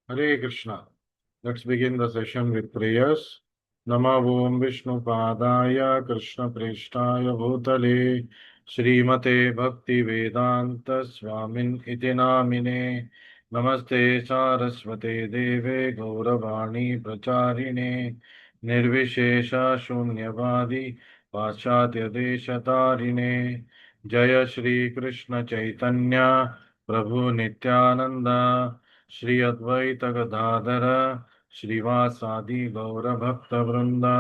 Hare Krishna. Let's begin the session with prayers. Nama Om Vishnu Padaya Krishna Preshtaya Bhutale Srimate Bhakti Vedanta Swamin Iti Namine Namaste Saraswate Deve Gauravani Pracharine Nirvishesha Shunyavadi Paschatya Deshatarine Jaya Shri Krishna Chaitanya Prabhu Nityananda Shri Advaita Gadadhar श्रीवासादि गौर भक्त वृंदा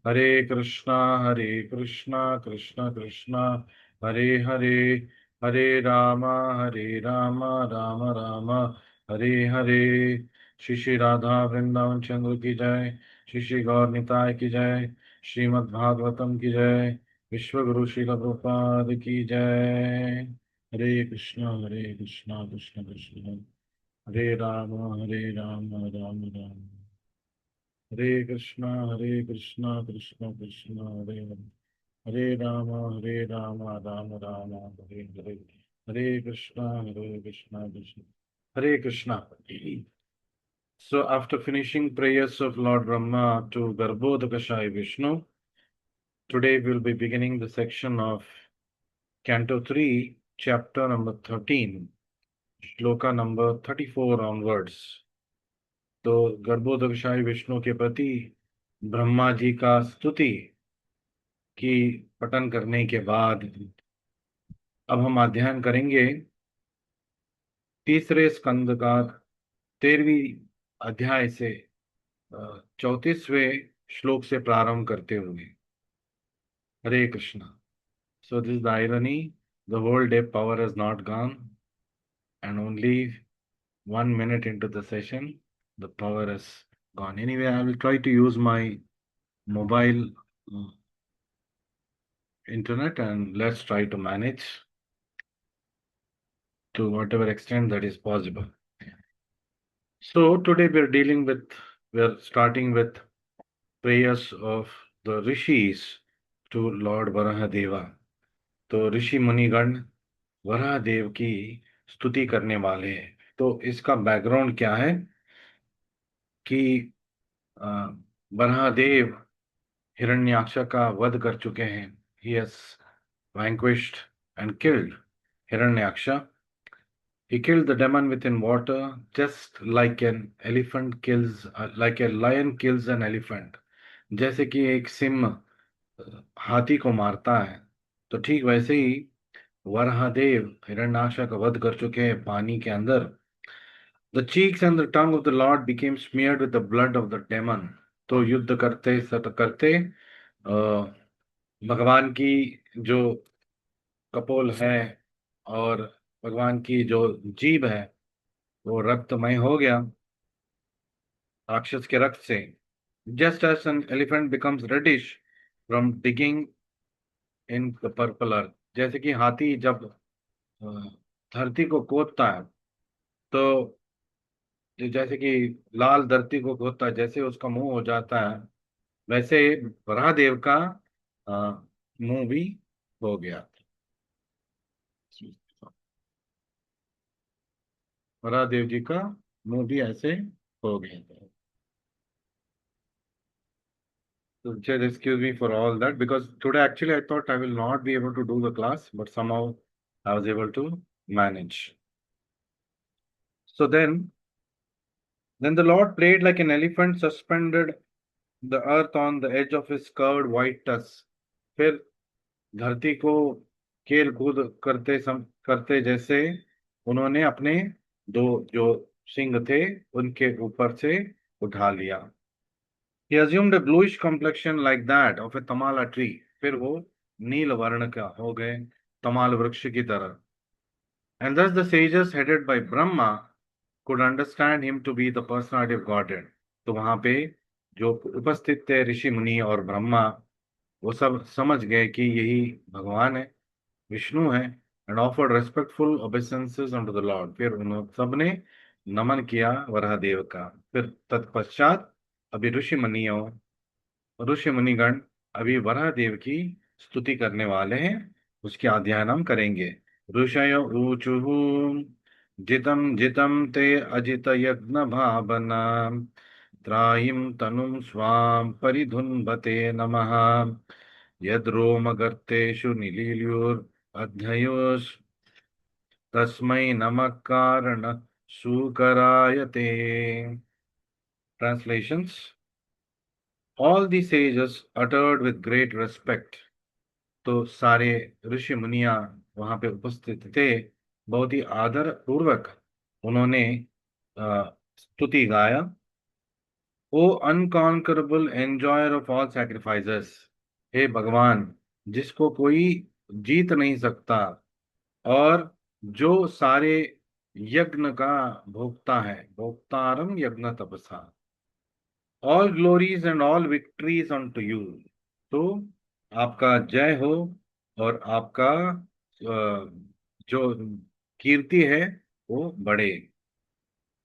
हरे कृष्णा कृष्ण कृष्ण हरे हरे हरे राम राम राम हरे हरे। श्री श्री राधा वृंदावन चंद्र की जय। श्री श्री गौर निताय की जय। श्रीमद् भागवतम की जय। विश्व गुरु श्रील प्रभुपाद की जय। हरे कृष्णा कृष्ण कृष्ण हरे राम राम राम हरे कृष्णा कृष्ण कृष्ण हरे राम राम राम हरे हरे कृष्णा कृष्ण हरे Krishna. So after finishing prayers of Lord Brahma to Garbhodakashai Vishnu, today we'll be beginning the section of Canto 3, chapter number 13, shloka number 34 onwards. तो गर्भोदकशाही विष्णु के प्रति ब्रह्मा जी का स्तुति की पठन करने के बाद अब हम अध्ययन करेंगे तीसरे स्कंद का 13वीं अध्याय से 34वें श्लोक से प्रारंभ करते हुए। Hare Krishna. So this the irony, the whole day power has not gone and only 1 minute into the session the power has gone. Anyway, I will try to use my mobile internet and let's try to manage to whatever extent that is possible. So today we're starting with prayers of the rishis to Lord Varahadeva. तो ऋषि मुनिगण वराहदेव की स्तुति करने वाले हैं। तो इसका background क्या है कि वराहदेव हिरण्याक्ष का वध कर चुके हैं। He has vanquished and killed Hiranyaksha. He killed the demon within water, just like an elephant kills, like a lion kills an elephant. जैसे कि एक सिंह हाथी को मारता है, तो ठीक वैसे ही वराहदेव हिरण्याक्ष का वध कर चुके हैं पानी के अंदर। The cheeks and the tongue of the Lord became smeared with the blood of the demon. तो युद्ध करते करते भगवान की जो कपोल है और भगवान की जो जीभ है वो रक्तमय हो गया राक्षस के रक्त से। Just as an elephant becomes reddish from digging in the purple earth, जैसे कि हाथी जब अ, धरती को खोदता है तो जैसे कि लाल धरती को खोदता है, जैसे उसका मुंह हो जाता है वैसे वराहदेव का मुंह भी हो गया। वराहदेव जी का मुंह भी ऐसे हो गया। So just excuse me for all that because today actually I thought I will not be able to do the class, but somehow I was able to manage. So then the Lord played like an elephant, suspended the earth on the edge of his curved white tusk. फिर धरती को खेल कूद करते जैसे उन्होंने अपने दो जो सिंग थे उनके ऊपर से उठा लिया। He assumed a bluish complexion like that of a tamala tree. फिर वो नील वर्ण का हो गए तमाल वृक्ष की तरह। And thus the sages headed by Brahma could understand him to be the personality of Godhead. तो वहां पे जो उपस्थित थे ऋषि मुनि और ब्रह्मा वो सब समझ गए कि यही भगवान है, विष्णु है। And offered respectful obeisances unto the Lord. फिर उन्होंने सबने नमन किया वराहदेव का। फिर तत्पश्चात अभी ऋषि मुनिगण अभी वराहदेव की स्तुति करने वाले हैं, उसके अध्ययन हम करेंगे। ऋषय ऊचुः जितं जितं ते अजित यज्ञ भावना त्रायीं तनुं स्वां परिधुन्वते नमः यद्रोमगर्तेषु निलील्युर्अध्ययोस् तस्मै नमः कारण सूकराय ते। Translations. All the sages uttered with great respect. तो सारे ऋषि मुनिया वहां पे उपस्थित थे, बहुत ही आदर पूर्वक उन्होंने स्तुति गाया। O unconquerable enjoyer of all sacrifices, हे भगवान जिसको कोई जीत नहीं सकता और जो सारे यज्ञ का भोक्ता है, भोक्तारम यज्ञ तपसा, all glories and all victories on to you. तो आपका जय हो और आपका जो कीर्ति है वो बढ़े।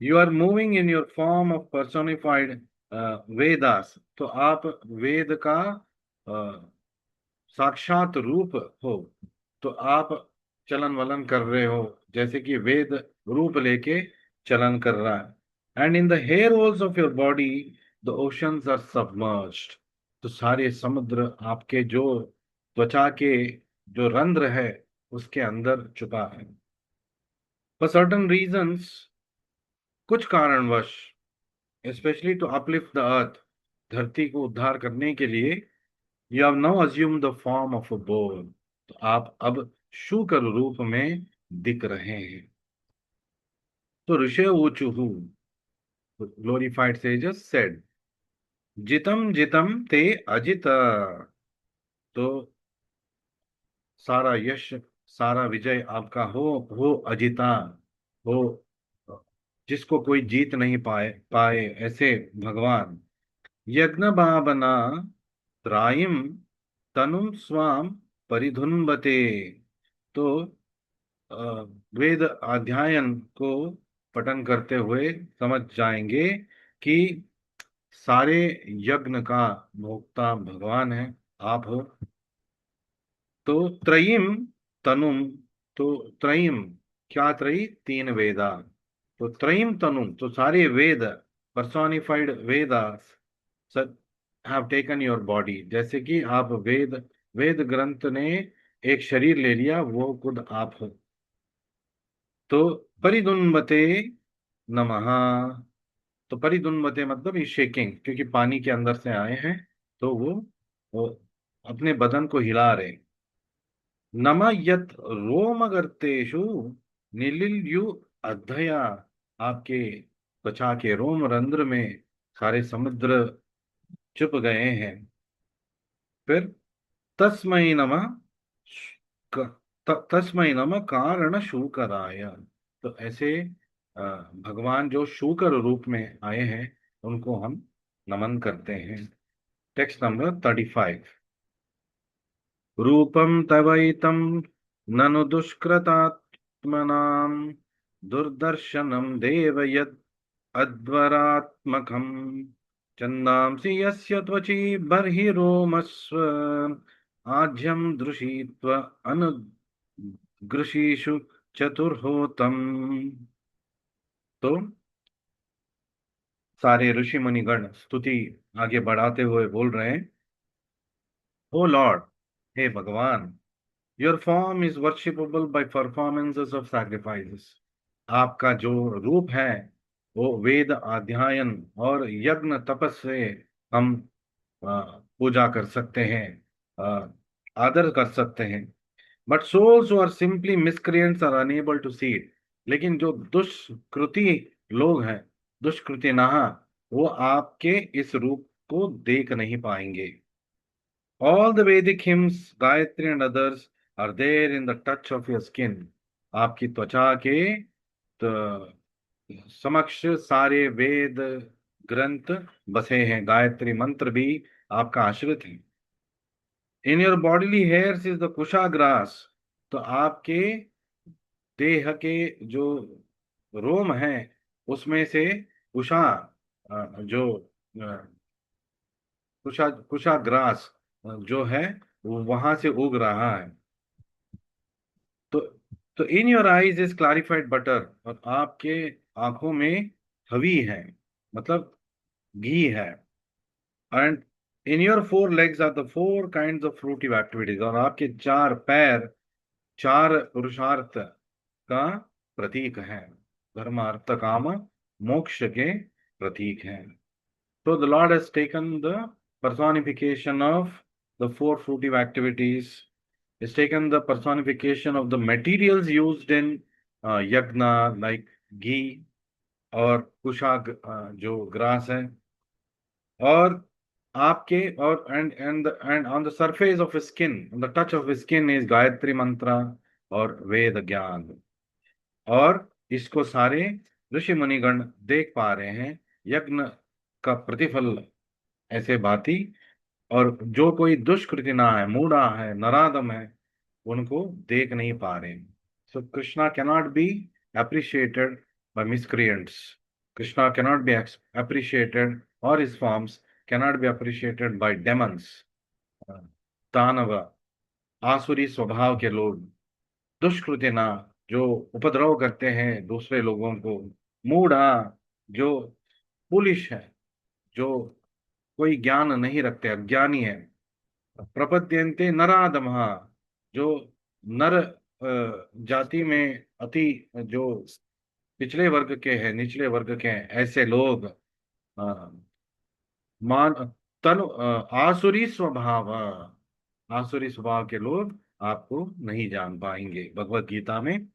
You are moving in your form of personified Vedas, तो आप वेद का साक्षात रूप हो, तो आप चलन वलन कर रहे हो जैसे कि वेद रूप लेके चलन कर रहा है। And in the hair holes of your body the oceans are submerged, तो सारे समुद्र आपके जो त्वचा के जो रंध्र है उसके अंदर छुपा है। फॉर सर्टन रीजंस, कुछ कारणवश, specially to uplift the earth, धरती को उद्धार करने के लिए, you have now assume the form of a boar, तो आप अब शुकर रूप में दिख रहे हैं। तो ऋषि ऊचुहु, ग्लोरिफाइड सेजेस सेड, जितम जितम ते अजित, तो सारा यश, सारा विजय आपका हो अजिता, हो जिसको कोई जीत नहीं पाए पाए ऐसे भगवान। यज्ञ भावना त्रायिम तनुम स्वाम परिधुन्वते, तो अ, वेद अध्ययन को पठन करते हुए समझ जाएंगे कि सारे यज्ञ का भोक्ता भगवान है, आप हो। तो त्रयीम तनुम, तो त्रयीम, क्या त्रयी, तीन वेदा, तो त्रयीम तनुम, तो सारे वेद, personified Veda have taken your body, जैसे कि आप वेद, वेद ग्रंथ ने एक शरीर ले लिया, वो खुद आप हो। तो परिदुन्वते नमः, तो परिदुन्वते मतलब ये शेकिंग, क्योंकि पानी के अंदर से आए हैं, तो वो अपने बदन को हिला रहे। नम यत रोमगर्तेषु निलिल्यु अधया, आपके त्वचा के रोम रंध्र में सारे समुद्र छुप गए हैं। फिर तस्मै नमः, तस्मै नमः कारण शूकराय, तो ऐसे भगवान जो शूकर रूप में आए हैं उनको हम नमन करते हैं। Text number 35। रूपं तवैतं ननु दुष्कृतात्मनां दुर्दर्शनं देव यद् अध्वरात्मकम् चन्दांसि यस्य त्वचि बर्हिरोमस्व आज्यं दृशीत्व अनुगृशीषु चतुर्होतम्। तो सारे ऋषि मुनिगण स्तुति आगे बढ़ाते हुए बोल रहे हैं, ओ लॉर्ड, हे भगवान, your form is worshipable by performances of sacrifices, आपका जो रूप है वो वेद अध्ययन और यज्ञ तपस से हम पूजा कर सकते हैं, अ, आदर कर सकते हैं। But souls who are simply miscreants are unable to see it, लेकिन जो दुष्कृति लोग हैं, दुष्कृति नहा, वो आपके इस रूप को देख नहीं पाएंगे। All the Vedic hymns, Gayatri and others are there in the touch of your skin. आपकी त्वचा के तो समक्ष सारे वेद ग्रंथ बसे हैं, गायत्री मंत्र भी आपका आश्रित है। In your bodily hairs is the kusha grass, तो आपके देह के जो रोम है उसमें से कुशा, जो कुशा कुशा ग्रास जो है वो वहां से उग रहा है। तो तो in your eyes is clarified butter, और आपके आंखों में हवी है, मतलब घी है। And in your four legs are the four kinds of fruitive activities, और आपके चार पैर चार पुरुषार्थ का प्रतीक है, धर्म अर्थ काम मोक्ष के प्रतीक हैं। So the Lord has taken the personification of the four fruitive activities. He's taken the personification of the materials used in yagna, like ghee और कुशाग, जो ग्रास है, और आपके और and on the surface of skin, on the touch of skin is Gayatri मंत्र और वेद ज्ञान। और इसको सारे ऋषि मुनिगण देख पा रहे हैं, यज्ञ का प्रतिफल ऐसे भांति। और जो कोई दुष्कृतिना है, मूढ़ा है, नराधम है, उनको देख नहीं पा रहे। So Krishna cannot be appreciated by miscreants, Krishna cannot be appreciated, और his forms cannot be appreciated by demons, दानव, आसुरी स्वभाव के लोग, दुष्कृतिना जो उपद्रव करते हैं दूसरे लोगों को, मूढ़ा जो पुलिश है, जो कोई ज्ञान नहीं रखते, अज्ञानी है, प्रपद्यन्ते नराधमः, जो नर जाति में अति जो पिछले वर्ग के हैं, निचले वर्ग के हैं, ऐसे लोग, मान तनु आसुरी स्वभाव, आसुरी स्वभाव के लोग आपको नहीं जान पाएंगे। भगवत गीता में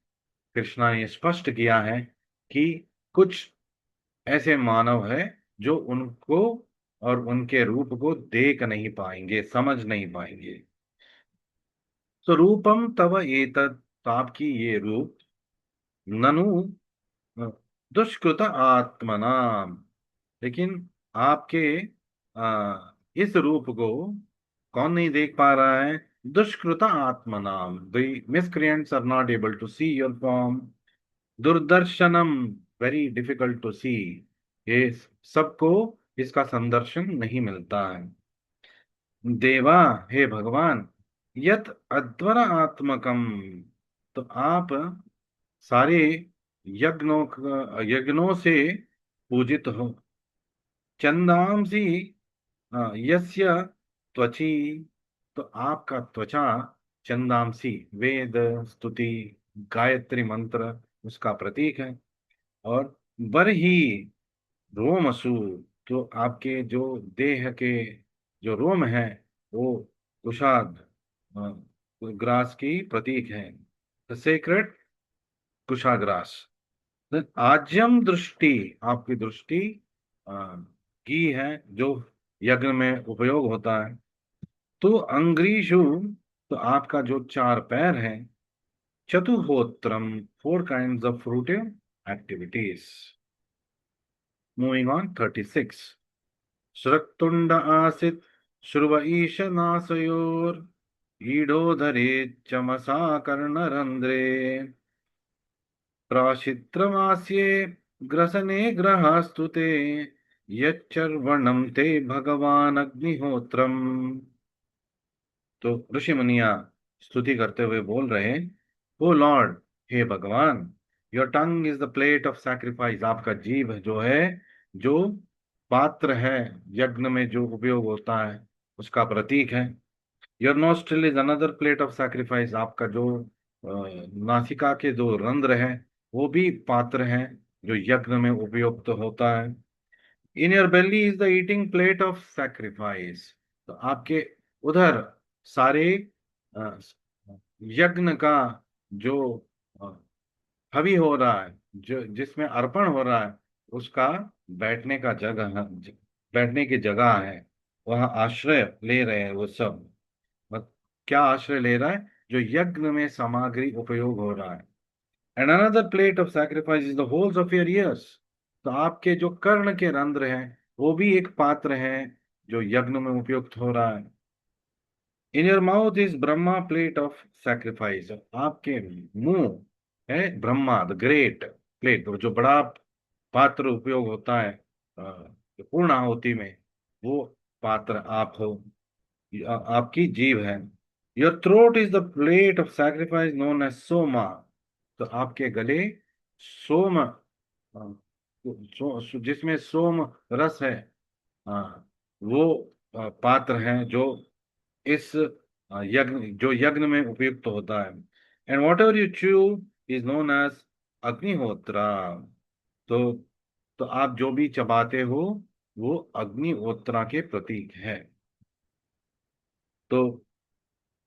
कृष्णा ने स्पष्ट किया है कि कुछ ऐसे मानव है जो उनको और उनके रूप को देख नहीं पाएंगे, समझ नहीं पाएंगे। तो रूपम तव एतत्, तो आपकी ये रूप, ननु दुष्कृत आत्मनाम, लेकिन आपके इस रूप को कौन नहीं देख पा रहा है? दुष्कृत आत्मनाम, the miscreants are not able to see your form. दुर्दर्शनम, वेरी डिफिकल्ट टू सी, ये सबको इसका संदर्शन नहीं मिलता है। देवा, हे भगवान, यत अध्वर आत्मकम, तो आप सारे यज्ञों से पूजित हो। चंदांसी यस्य त्वची, तो आपका त्वचा चंदांसी, वेद स्तुति गायत्री मंत्र उसका प्रतीक है। और बरही रोमसु, तो आपके जो देह के जो रोम है वो कुशाग्र ग्रास की प्रतीक है, द सेक्रेट कुशाग्रास। आज्यम दृष्टि, आपकी दृष्टि की है जो यज्ञ में उपयोग होता है। तो अंग्रीषु, तो आपका जो चार पैर है, चतुहोत्रम, four kinds of fruitive activities. Moving on 36, श्रक्तुंड आसित श्रुव ईशनासयोर ईडोधरे चमसा कर्णरंध्रे प्राशित्रमास्ये ग्रसने ग्रहास्तुते यच्चर्वणं ते भगवान अग्निहोत्रम। तो ऋषि मुनिया स्तुति करते हुए बोल रहे हैं, ओ लॉर्ड, हे भगवान, your tongue is the plate of sacrifice, आपका जीभ जो है, जो पात्र है यज्ञ में जो उपयोग होता है उसका प्रतीक है। Your nostril is another plate of sacrifice, आपका जो नासिका के जो रंध्र है वो भी पात्र है जो यज्ञ में उपयुक्त होता है। In your belly is the eating plate of sacrifice, तो आपके उधर सारे अ, यज्ञ का जो अ, हवि हो रहा है, जो जिसमें अर्पण हो रहा है, उसका बैठने का जगह, बैठने की जगह है, वह आश्रय ले रहे हैं वो सब। मत क्या आश्रय ले रहा है? जो यज्ञ में सामग्री उपयोग हो रहा है। And another plate of sacrifice is the holes of your ears, तो आपके जो कर्ण के रंध्र हैं वो भी एक पात्र है जो यज्ञ में उपयुक्त हो रहा है। In your mouth is Brahma plate of sacrifice, आपके मुंह है ब्रह्मा द ग्रेट प्लेट, जो बड़ा पात्र उपयोग होता है पूर्ण आहुति में, वो पात्र आप हो, आपकी जीव है। Your throat is the plate of sacrifice known as Soma, तो आपके गले सोम जिसमें सोम रस है, वो पात्र हैं जो इस यज्ञ में उपयुक्त होता है। And whatever you chew is known as Agnihotra. तो आप जो भी चबाते हो वो अग्निहोत्रा के प्रतीक है। तो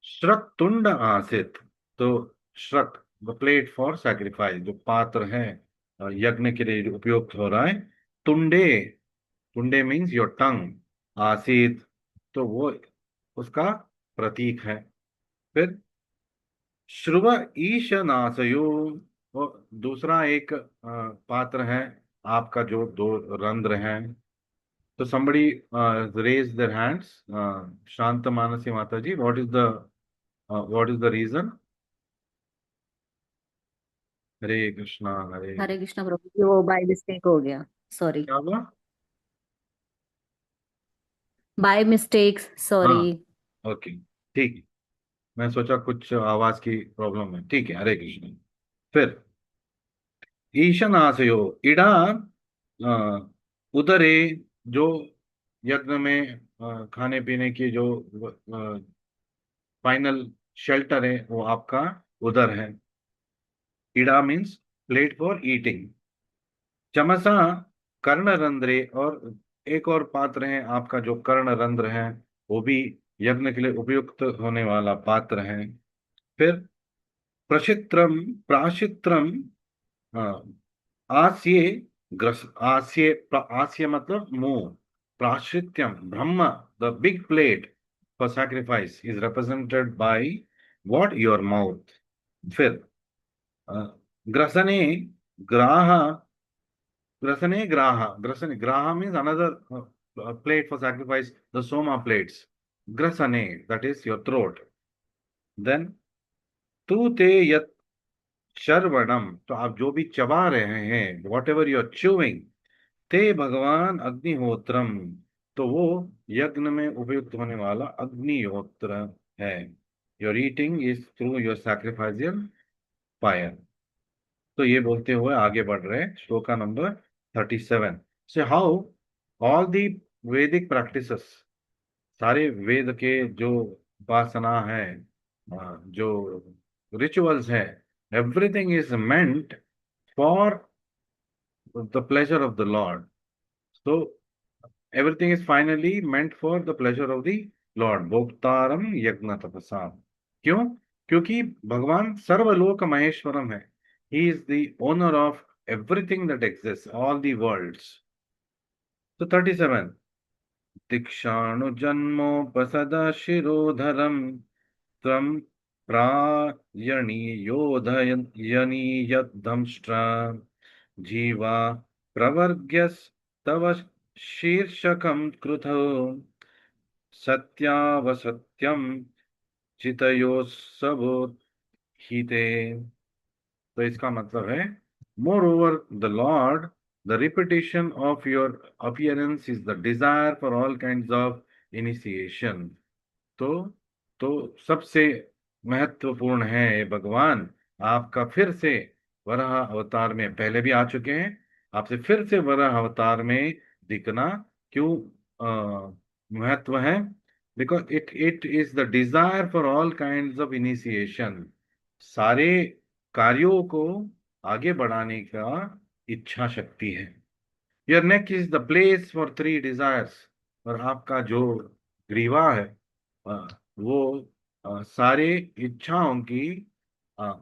श्रक तुंड आसित। तो श्रक, द प्लेट फॉर सैक्रिफाइस, जो पात्र है यज्ञ के लिए जो उपयुक्त हो रहा है। तुंडे, तुंडे मीन्स योर टंग। आसित, तो वो उसका प्रतीक है। फिर श्रुव ईशनासयो, और दूसरा एक पात्र है आपका जो दो रंध्र हैं। तो somebody raise their hands. शांत मानसी माता जी, what is the reason? हरे कृष्णा हरे। हरे कृष्णा प्रभु जी, वो बाय मिस्टेक हो गया। सॉरी। क्या हुआ? बाय मिस्टेक्स, हाँ, सॉरी। ओके, ठीक है। मैं सोचा कुछ आवाज की प्रॉब्लम है। ठीक है, हरे कृष्ण। फिर ईशनासयो, इड़ा उदरे, जो यज्ञ में खाने पीने की जो फाइनल शेल्टर है वो आपका उदर है। इड़ा मीन्स प्लेट फॉर ईटिंग। चमसा कर्ण रंध्रे, और एक और पात्र है आपका जो कर्ण रंध्र है, वो भी यज्ञ के लिए उपयुक्त होने वाला पात्र है। फिर प्रशित्रम, प्राशित्रम, आस्ये, ग्रस आस्ये, आस्ये मतलब मुंह। प्राशित्यम ब्रह्म, the big plate for sacrifice is represented by what, your mouth. फिर अ, ग्रसने ग्राह, grasane graha. Grasane graha means another plate for sacrifice, the soma plates. Grasane, that is your throat. Then tu te yat शरवणम, तो आप जो भी चबा रहे हैं, whatever you are chewing, ते भगवान अग्निहोत्रम, तो वो यज्ञ में उपयुक्त होने वाला अग्निहोत्र है। Your eating is through your sacrificial fire. तो ये बोलते हुए आगे बढ़ रहे हैं श्लोका नंबर 37 से। हाउ ऑल दी वैदिक प्रैक्टिसेस, सारे वेद के जो उपासना है, जो रिचुअल्स है, everything is meant for the pleasure of the lord. तो everything is finally meant for the pleasure of the lord, भोक्तारम यज्ञ तपसा। क्यों? क्योंकि भगवान सर्वलोक महेश्वरम है। He is the owner of everything that exist, all the worlds. तो 37, दीक्षाणुजन्मोपसदा शिरोधरम् त्वं प्रायणीयोधयनीयदंष्ट्रा जीवा प्रवर्ग्यस्तव शीर्षकं कृतो सत्यावसत्यं चितयोत्सवोत्थिते। तो इसका मतलब है, more over the Lord, the repetition of your appearance is the desire for all kinds of initiation. तो सबसे महत्वपूर्ण है ये भगवान, आपका फिर से वराह अवतार में, पहले भी आ चुके हैं, आपसे फिर से वराह अवतार में दिखना क्यों महत्व है? Because it is the desire for all kinds of initiation. सारे कार्यों को आगे बढ़ाने का इच्छा शक्ति है। Your neck is the place for three desires, और आपका जो ग्रीवा है वो सारे इच्छाओं की अ,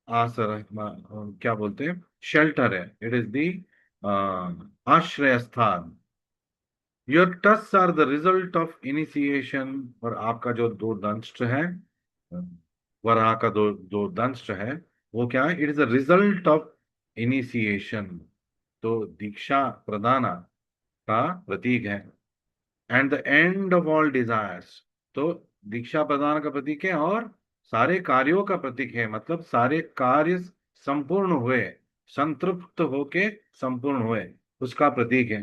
आसर क्या बोलते हैं, शेल्टर है। इट इज दी आश्रय स्थान। Your tusk are the result of initiation, और आपका जो दो दंष्ट है, वराह का दो दंष्ट है, वो क्या है? It is the result of initiation. तो दीक्षा प्रदाना का प्रतीक है। And the end of all desires, तो दीक्षा प्रदान का प्रतीक है और सारे कार्यों का प्रतीक है, मतलब सारे कार्य संपूर्ण हुए, संतृप्त होके संपूर्ण हुए, उसका प्रतीक है।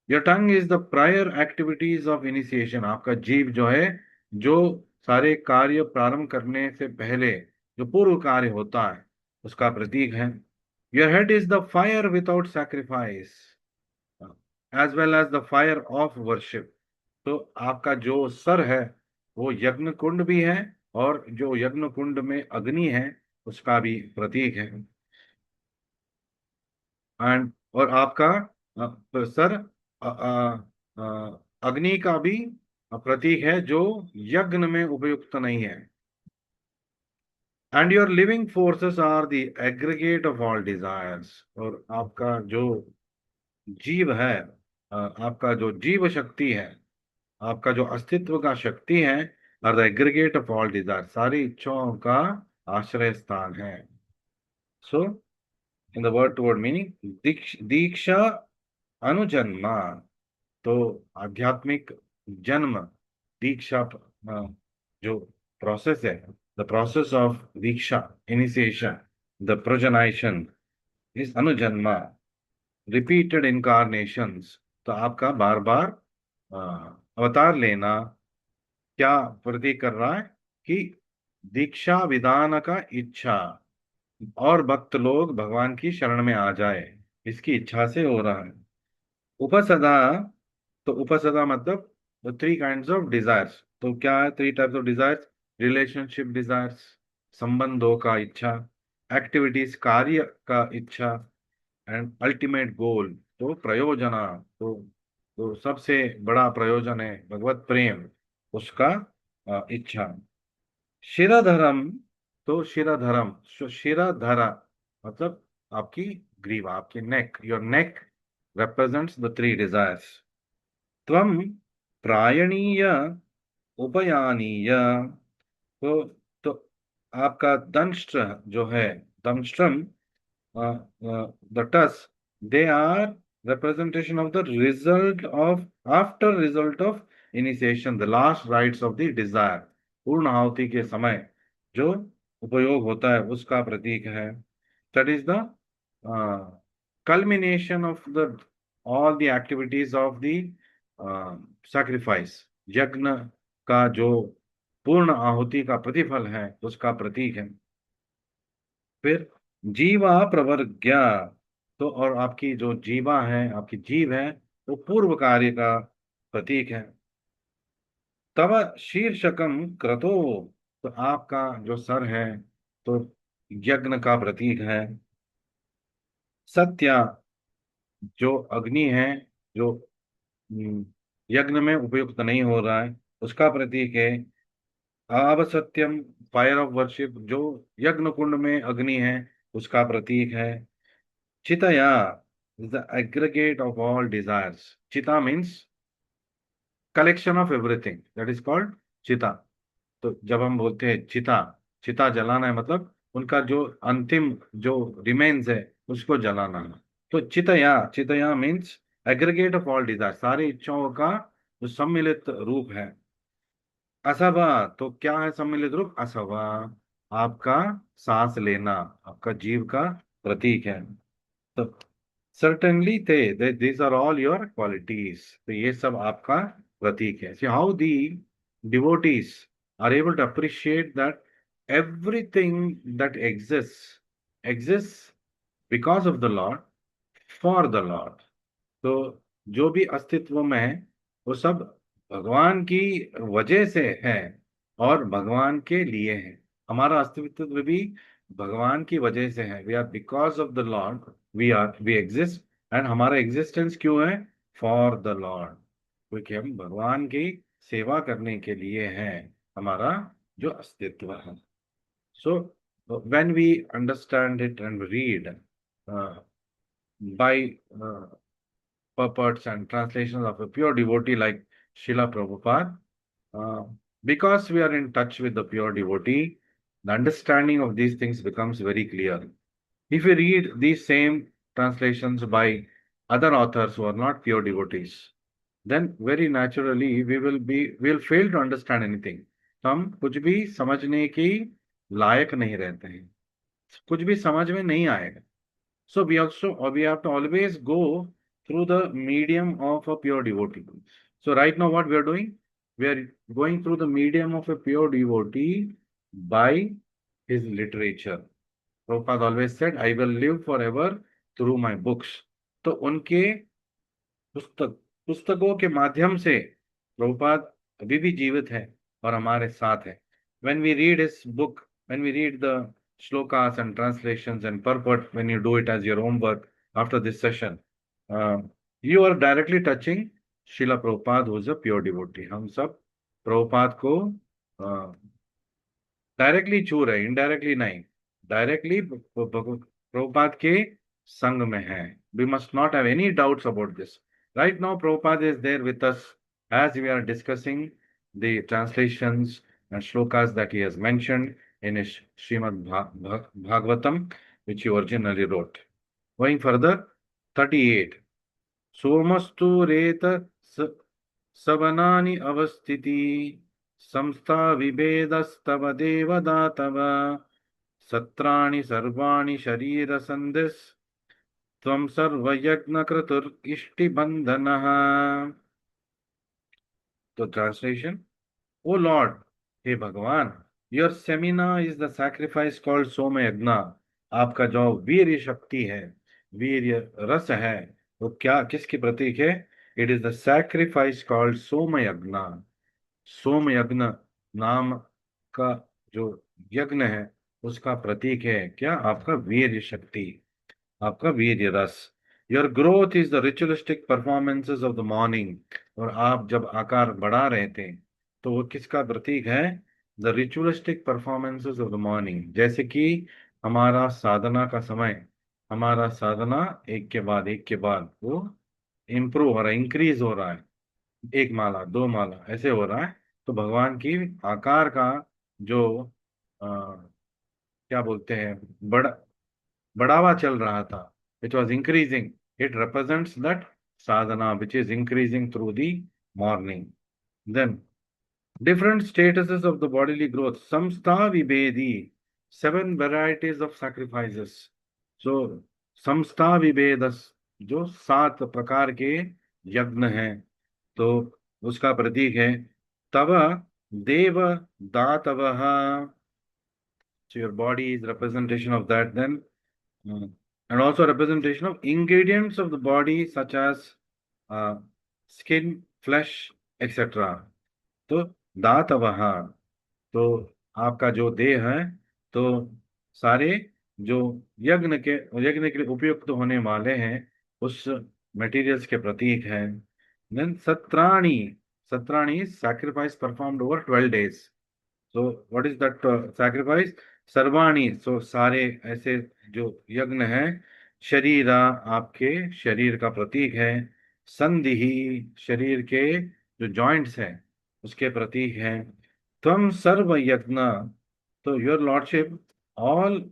Your tongue is the prior activities of initiation, आपका जीव जो है, जो सारे कार्य प्रारंभ करने से पहले जो पूर्व कार्य होता है, उसका प्रतीक है। Your head is the fire without sacrifice as well as the fire of worship. तो आपका जो सर है वो यज्ञ कुंड भी है, और जो यज्ञ कुंड में अग्नि है उसका भी प्रतीक है। एंड और आपका सर अग्नि का भी प्रतीक है, जो यज्ञ में उपयुक्त नहीं है। And your living forces are the aggregate of all desires. और आपका जो जीव है, आपका जो जीव शक्ति है, आपका जो अस्तित्व का शक्ति है, are the aggregate of all desire, सारी इच्छाओं का आश्रय स्थान है। So in the word to word meaning, दीक्षा अनुजन्मा, तो आध्यात्मिक जन्म, दीक्षा जो प्रोसेस है, द प्रोसेस ऑफ दीक्षा, इनिशिएशन, द प्रोजनाइशन इज अनुजन्मा, रिपीटेड इनकारनेशंस। तो आपका बार बार अवतार लेना क्या प्रतीक कर रहा है कि दीक्षा विधान का इच्छा, और भक्त लोग भगवान की शरण में आ जाए, इसकी इच्छा से हो रहा है। उपसदा, तो उपसदा मतलब थ्री काइंड्स ऑफ डिजायर्स। तो क्या है three types of desires? Relationship desires, संबंधों का इच्छा, एक्टिविटीज कार्य का इच्छा, एंड अल्टीमेट गोल तो प्रयोजना। तो सबसे बड़ा प्रयोजन है भगवत प्रेम, उसका इच्छा। शिराधरम, तो शिराधरम, शिराधरा मतलब आपकी ग्रीवा, आपकी neck, your neck represents the three desires. त्वम प्रायणीय उपयानीय, तो आपका दंष्ट्र जो है, दंष्ट्रम, the tusk, they are representation of the result of, after result of initiation, the last rites of the desire, पूर्ण आहुति के समय जो उपयोग होता है उसका प्रतीक है। that is the culmination of the all the activities of the sacrifice, यज्ञ का जो पूर्ण आहुति का प्रतिफल है उसका प्रतीक है। फिर जीवा प्रवर्ग्या, तो और आपकी जो जीवा है, आपकी जीव है, वो पूर्व कार्य का प्रतीक है। तव शीर्षकम क्रतो, तो आपका जो सर है तो यज्ञ का प्रतीक है। सत्या, जो अग्नि है, जो यज्ञ में उपयुक्त नहीं हो रहा है उसका प्रतीक है। अवसत्यम, फायर ऑफ वर्शिप, जो यज्ञ कुंड में अग्नि है उसका प्रतीक है। चितया is the aggregate of all desires. Chita means collection of everything. That is called चिता। तो जब हम बोलते हैं चिता, चिता जलाना है मतलब उनका जो अंतिम जो रिमेन्स है उसको जलाना है। तो चितया, चितया means aggregate of all desire, सारी इच्छाओं का जो सम्मिलित रूप है। असवा, तो क्या है सम्मिलित रूप? असवा आपका सांस लेना, आपका जीव का प्रतीक है। तो certainly these are all your qualities, तो ये सब आपका प्रतीक है। See how the devotees are able to appreciate that everything that exists because of the Lord, for the Lord। तो जो भी अस्तित्व में है वो सब भगवान की वजह से है और भगवान के लिए है। हमारा अस्तित्व भी भगवान की वजह से है। We are because of the lord, we exist. And हमारा एग्जिस्टेंस क्यों है? फॉर द लॉर्ड, क्योंकि हम भगवान की सेवा करने के लिए है हमारा जो अस्तित्व है। So when we understand it and read by purports and translations of a pure devotee like Srila Prabhupada. Uh, because we are in touch with the pure devotee, the understanding of these things becomes very clear. If we read these same translations by other authors who are not pure devotees, then very naturally we'll fail to understand anything. तो हम कुछ भी समझने की लायक नहीं रहते हैं, कुछ भी समझ में नहीं आएगा। So we have to always go through the medium of a pure devotee. So right now what we are doing? We are going through the medium of a pure devotee by his literature. Prabhupada always said, I will live forever through my books. तो उनके पुस्तकों के माध्यम से प्रभुपाद अभी भी जीवित है और हमारे साथ है. When we read his book, when we read the shlokas and translations and purport, when you do it as your homework after this session, you are directly touching Srila Prabhupada, who is a pure devotee. हम सब प्रभुपाद को directly छू रहे, indirectly नहीं, directly Prabhupada के संग में है. We must not have any doubts about this. Right now, Prabhupada is there with us as we are discussing the translations and shlokas that he has mentioned in his Srimad Bhagavatam, which he originally wrote. Going further, 38. सोमस्तु रेत सवनानि अवस्थिति संस्था विभेदस्तव देवदातव सत्राणि सर्वाणि शरीर संधिस् त्वं सर्वयज्ञ क्रतुर इष्टि बंधनः. तो translation, ओ lord, हे भगवान, your semen is the sacrifice called soma yajna. आपका जो वीर शक्ति है, वीर रस है, वो क्या, किसकी प्रतीक है? It is the sacrifice called soma yajna. सोम यज्ञ नाम का जो यज्ञ है, उसका प्रतीक है क्या? आपका वीर शक्ति, आपका वीर रस. Your growth is the ritualistic performances of the morning. और आप जब आकार बढ़ा रहे थे, तो वो किसका प्रतीक है? The ritualistic performances of the morning. जैसे कि हमारा साधना का समय, हमारा साधना एक के बाद एक के बाद वो इम्प्रूव हो रहा है, इंक्रीज हो रहा है, एक माला, दो माला, ऐसे हो रहा है. तो भगवान की आकार का जो क्या बोलते हैं, बढ़ावा चल रहा था, which was increasing, it represents that sadhana which is increasing through the morning. Then different statuses of the bodily growth, samstha vibedi, 7 varieties of sacrifices. So samstha vibedas, जो 7 प्रकार के यज्ञ हैं, तो उसका प्रतीक है तव देव दातवः. So your body is representation of that. Then and also representation of ingredients of the body such as skin, flesh, etc. तो दातवः, तो आपका जो देह है, तो सारे जो यज्ञ के लिए उपयुक्त होने वाले हैं, उस मटेरियल्स के प्रतीक हैं. Then satrani, satrani sacrifice performed over 12 days. So what is that sacrifice? सर्वाणी, सो सारे ऐसे जो यज्ञ हैं. शरीरा, आपके शरीर का प्रतीक है. संधि, शरीर के जो जॉइंट्स हैं उसके प्रतीक हैं. त्वम सर्व यज्ञ, तो योर लॉर्डशिप ऑल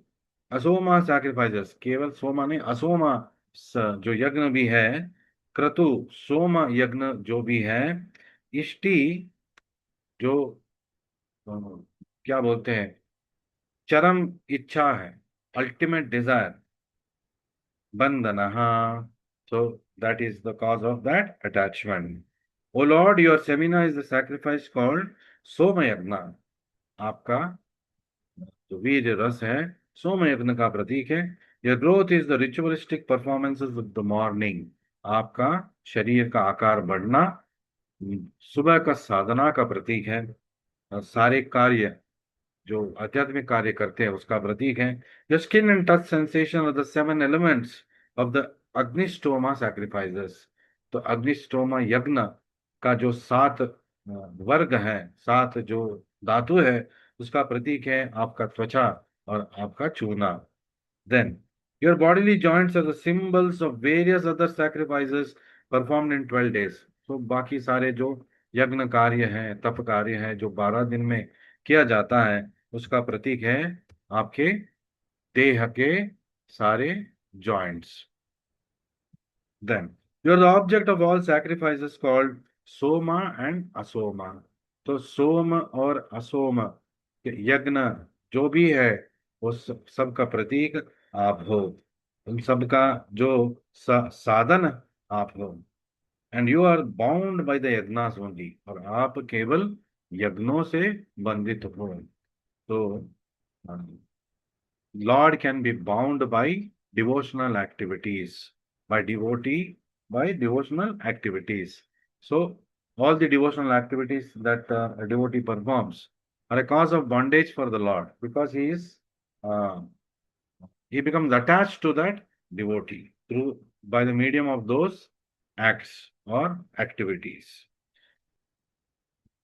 असोमा सैक्रिफाइसेस, केवल सोमा नहीं, असोमा जो यज्ञ भी है, क्रतु सोम यज्ञ जो भी है, इष्टि जो क्या बोलते हैं, चरम इच्छा है, अल्टीमेट डिजायर, बंधनः. So that is the cause of that attachment. O Lord, your semina is the sacrifice called सोम यज्ञ. आपका जो वीर रस है, सोम यज्ञ का प्रतीक है. Your growth is the ritualistic performances of the morning. आपका शरीर का आकार बढ़ना सुबह का साधना का प्रतीक है. सारे कार्य जो आध्यात्मिक कार्य करते हैं उसका प्रतीक है. The skin and touch sensation of the 7 elements of the agnistoma sacrifices. तो अग्निस्टोमा यज्ञ का जो 7 वर्ग है, 7 जो धातु है, उसका प्रतीक है आपका त्वचा और आपका चूना. Then your bodily joints are the symbols of various other sacrifices performed in 12 days. तो बाकी सारे जो यज्ञ कार्य हैं, तप कार्य है, जो 12 दिन में किया जाता है, उसका प्रतीक है आपके देह के सारे joints. Then you are the object of all sacrifices called soma and asoma. तो सोम और असोम यज्ञ जो भी है, वो सब का प्रतीक आप हो, उन सब का जो साधन आप हो. And you are bound by the yajnas only, और आप केवल यज्ञों से बंधित हो. तो Lord can be bound by devotional activities, by devotee, by devotional activities. So, all the devotional activities that a devotee performs are a cause of bondage for the Lord because uh, he becomes attached to that devotee through by the medium of those acts or activities.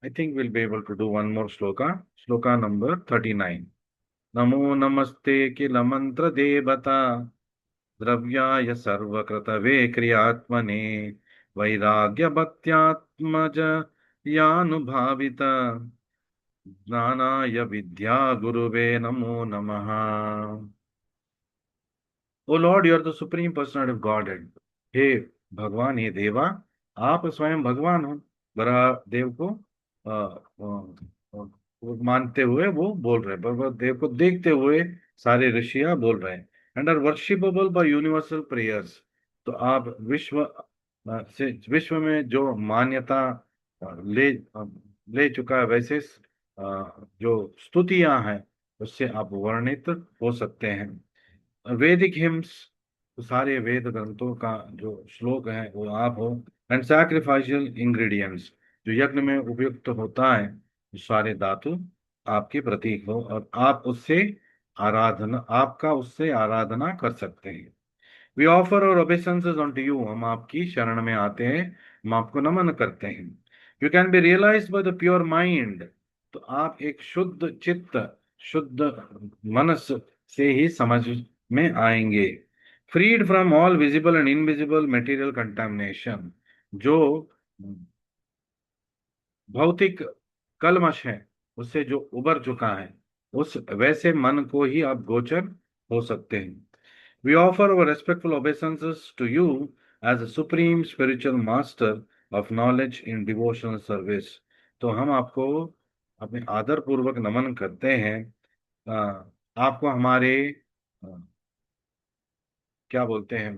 I think we'll be able to do one more sloka. Sloka number 39. Namo namaste kila mantra devata द्रव्याय सर्वकृतवे क्रियात्मने वैराग्य भक्त्यात्मज यानुभावित ज्ञानाय विद्या गुरुवे नमो नमः. O lord, you are the supreme personality of Godhead. हे भगवान, हे देवा, आप स्वयं भगवान हो. बरा देव को वो मानते हुए वो बोल रहे हैं, बरा देव को देखते हुए सारे ऋषियां बोल रहे हैं. And are worshipable by universal prayers. तो आप से विश्व में जो मान्यता ले चुका है, वैसे जो स्तुतियां हैं उससे आप वर्णित हो सकते हैं. वैदिक हिम्स, तो सारे वेद ग्रंथों का जो श्लोक है वो आप हो. एंड सैक्रिफाइशियल इंग्रेडिएंट्स, जो यज्ञ में उपयुक्त होता है, सारे धातु आपके प्रतीक हो और आप उससे आपका उससे आराधना कर सकते हैं. वी ऑफर और ओबेसेंसेस ऑन टू यू, हम आपकी शरण में आते हैं, हम आपको नमन करते हैं. You can be realize by the pure mind, तो आप एक शुद्ध चित्त, शुद्ध मनस से ही समझ में आएंगे. Freed from all visible and invisible material contamination, जो भौतिक कलमश है उससे जो उबर चुका है, उस वैसे मन को ही आप गोचर हो सकते हैं. We offer our respectful obeisances to you as a supreme spiritual master of knowledge in devotional service. तो हम आपको अपने आदर पूर्वक नमन करते हैं. आपको हमारे क्या बोलते हैं,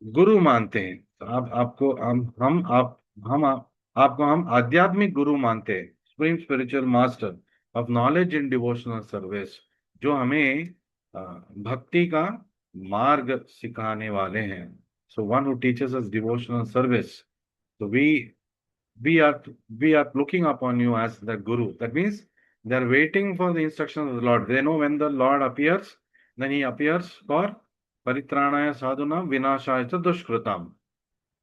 गुरु मानते हैं. तो आप आपको आपको हम आध्यात्मिक गुरु मानते हैं, supreme spiritual master of knowledge in devotional service, जो हमें भक्ति का मार्ग सिखाने वाले हैं. So one who teaches us devotional service. So we are we are looking upon you as the guru. That means they are waiting for the instructions of the Lord. They know when the Lord appears, then he appears for परित्राणाय साधुनाम विनाशाय च दुष्कृताम,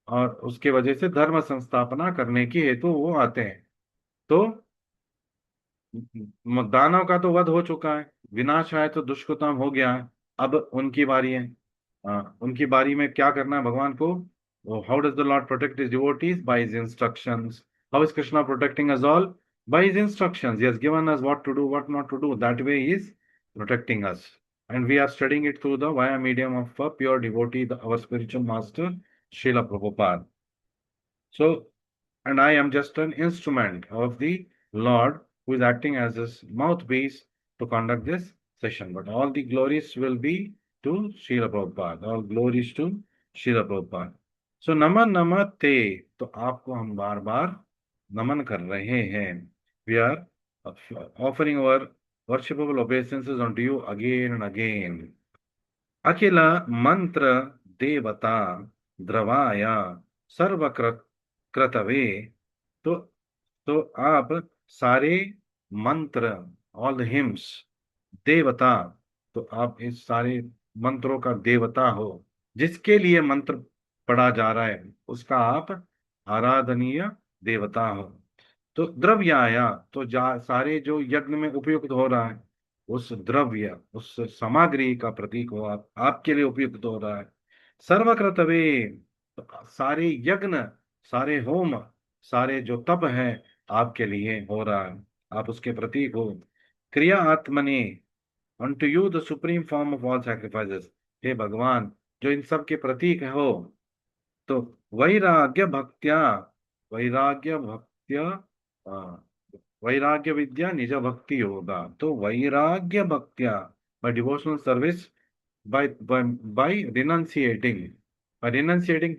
और उसके वजह से धर्म संस्थापना करने की हेतु वो आते हैं. तो दानव का तो वध हो चुका है, विनाशाय तो दुष्कृताम हो गया है, अब उनकी बारी है. उनकी बारी में क्या करना है भगवान को. How does the Lord protect his devotees? By his instructions. How is Krishna protecting us all? By his instructions. He has given us what to do, what not to do. That way he is protecting us. And we are studying it through the via medium of a pure devotee, our spiritual master, Srila Prabhupada. So, and I am just an instrument of the Lord who is acting as his mouthpiece to conduct this session. But all the glories will be to Srila Prabhupada. All glories to Srila Prabhupada. So, Nama Namaste. तो आपको हम बार बार नमन कर रहे हैं. We are offering our worshipable obeisances unto you again and again. अखिल मंत्र देवता द्रवाय सर्वकृत कृतवे. तो तो आप सारे मंत्र, ऑल द हिम्स, देवता, तो आप इस सारे मंत्रों का देवता हो. जिसके लिए मंत्र पढ़ा जा रहा है उसका आप आराधनीय देवता हो. तो द्रव्याया, तो सारे जो यज्ञ में उपयुक्त हो रहा है उस द्रव्य, उस सामग्री का प्रतीक हो आप, आपके लिए उपयुक्त हो रहा है. सर्वकृतवे, तो सारे यज्ञ, सारे होम, सारे जो तप है आपके लिए हो रहा है, आप उसके प्रतीक हो. क्रिया आत्मने, unto you the supreme form of all sacrifices. हे भगवान, जो इन सब के प्रतीक हो. तो वैराग्य भक्त्या, वैराग्य भक्त्या, वैराग्य विद्या निज भक्ति होगा. तो वैराग्य भक्त्या, by devotional service, by renunciating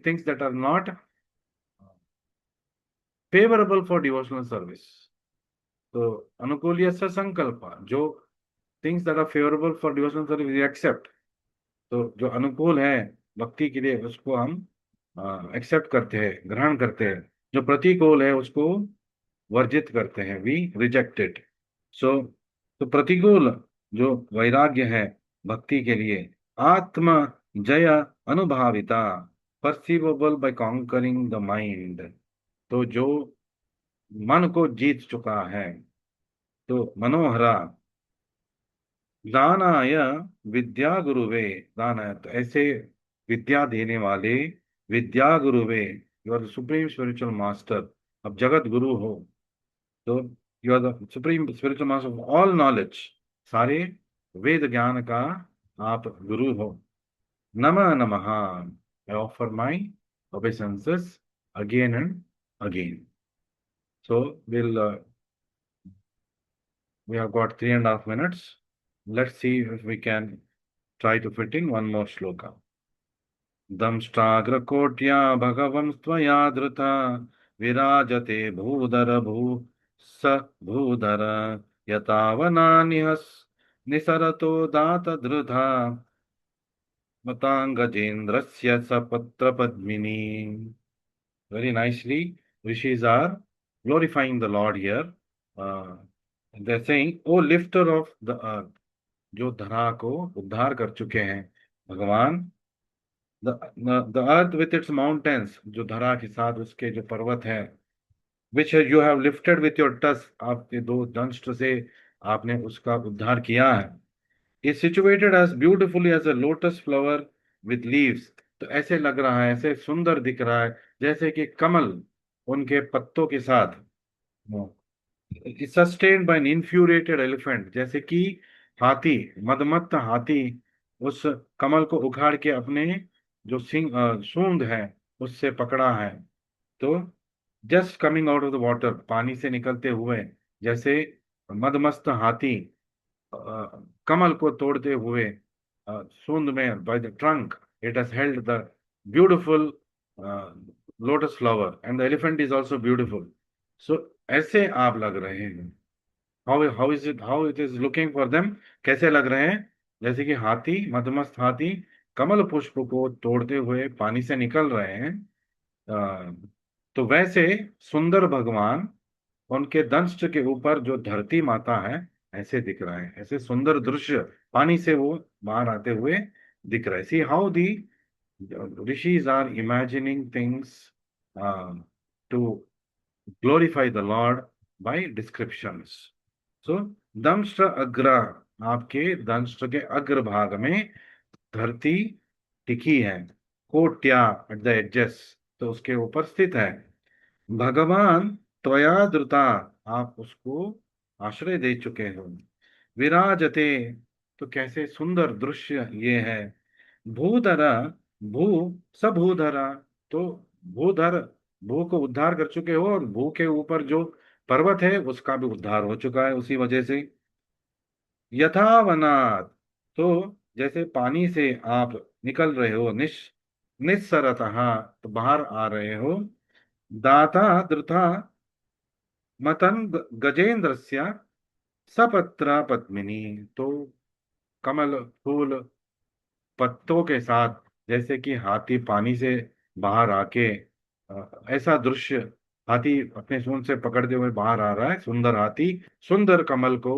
things that are not favorable for devotional service. तो अनुकूल्य संकल्प, जो things that are favourable for devotional service we accept. तो जो अनुकूल है भक्ति के लिए उसको हम एक्सेप्ट करते हैं, ग्रहण करते हैं। जो प्रतिकूल है उसको वर्जित करते हैं, वी रिजेक्टेड। सो तो प्रतिकूल जो वैराग्य है भक्ति के लिए, आत्म जय अनुभाविता, परसीवेबल बाय कॉन्करिंग द माइंड। तो जो मन को जीत चुका है, तो मनोहरा दानाय विद्या गुरुवे। दानाय तो ऐसे विद्या देने वाले, विद्या गुरुवे, you are the supreme spiritual master. अब जगत गुरु हो तो you are the supreme spiritual master of all knowledge. सारे वेद ज्ञान का आप गुरु हो। नमः नमः, I offer my obeisances again and again. So we have got 3.5 minutes. Let's see if we can try to fit in one more shloka. दंष्ट्राग्रकोट्या भगवन् त्वया धृता, विराजते भूधर भू स भूधर, यतावनानिहस् निसरतो दातधृता, मतांगजेन्द्रस्य सपत्रपद्मिनी। Very nicely, rishis are glorifying the Lord here. They're saying, "O lifter of the earth," जो धरा को उद्धार कर चुके हैं भगवान। The earth with its mountains, जो धरा के साथ उसके जो पर्वत है, which you have lifted with your टस, आपके दो दंष्ट से आपने उसका उद्धार किया है। Is situated as beautifully as a lotus flower with leaves. तो ऐसे लग रहा है, ऐसे सुंदर दिख रहा है जैसे कि कमल उनके पत्तों के साथ। सस्टेन्ड बाय एन इन्फ्यूरेटेड एलिफेंट, जैसे कि हाथी, मदमत्त हाथी उस कमल को उखाड़ के अपने जो सूंड है उससे पकड़ा है। तो just coming out of the water, पानी से निकलते हुए, जैसे मदमस्त हाथी कमल को तोड़ते हुए सूंद में, by the trunk it has held the beautiful lotus flower and the elephant is also beautiful. So ऐसे आप लग रहे हैं। How is it, how it is looking for them, कैसे लग रहे हैं? जैसे कि हाथी, मदमस्त हाथी कमल पुष्प को तोड़ते हुए पानी से निकल रहे हैं। अ, तो वैसे सुंदर भगवान, उनके दंष्ट के ऊपर जो धरती माता है, ऐसे दिख रहा है। ऐसे सुंदर दृश्य पानी से वो बाहर आते हुए दिख रहा है। See how the rishis are imagining things to glorify the Lord by descriptions. So, दंष्ट्र अग्र, आपके दंष्ट्र के अग्र भाग में धरती टिकी है। कोट्या एट द एडजस, तो उसके ऊपर स्थित है। भगवान त्वया धृता, आप उसको आश्रय दे चुके हो। विराजते, तो कैसे सुंदर दृश्य ये है। भूधरा, भू सबूधरा, तो भूधर, भू को उद्धार कर चुके हो, और भू के ऊपर जो पर्वत है उसका भी उद्धार हो चुका है उसी वजह से। यथावनात्, तो जैसे पानी से आप निकल रहे हो, निस्सरतः, तो बाहर आ रहे हो। दाता द्रुता मतन गजेंद्रस्य सपत्र पद्मिनी, तो कमल फूल पत्तों के साथ, जैसे कि हाथी पानी से बाहर आके ऐसा दृश्य, हाथी अपने सूंड से पकड़ते हुए बाहर आ रहा है, सुंदर हाथी सुंदर कमल को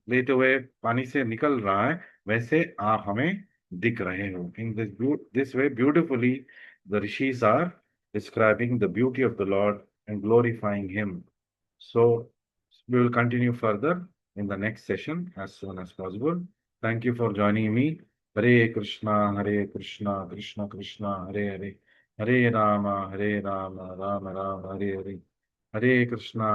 लेते हुए पानी से निकल रहा है, वैसे आप हमें दिख रहे हो। In this way beautifully the rishis are describing the beauty of the Lord and glorifying him. So we will continue further in the next session as soon as possible. Thank you for joining me. Hare Krishna, Krishna Krishna, Hare Hare, Hare Rama, Rama Rama, Hare Hare, Hare Krishna.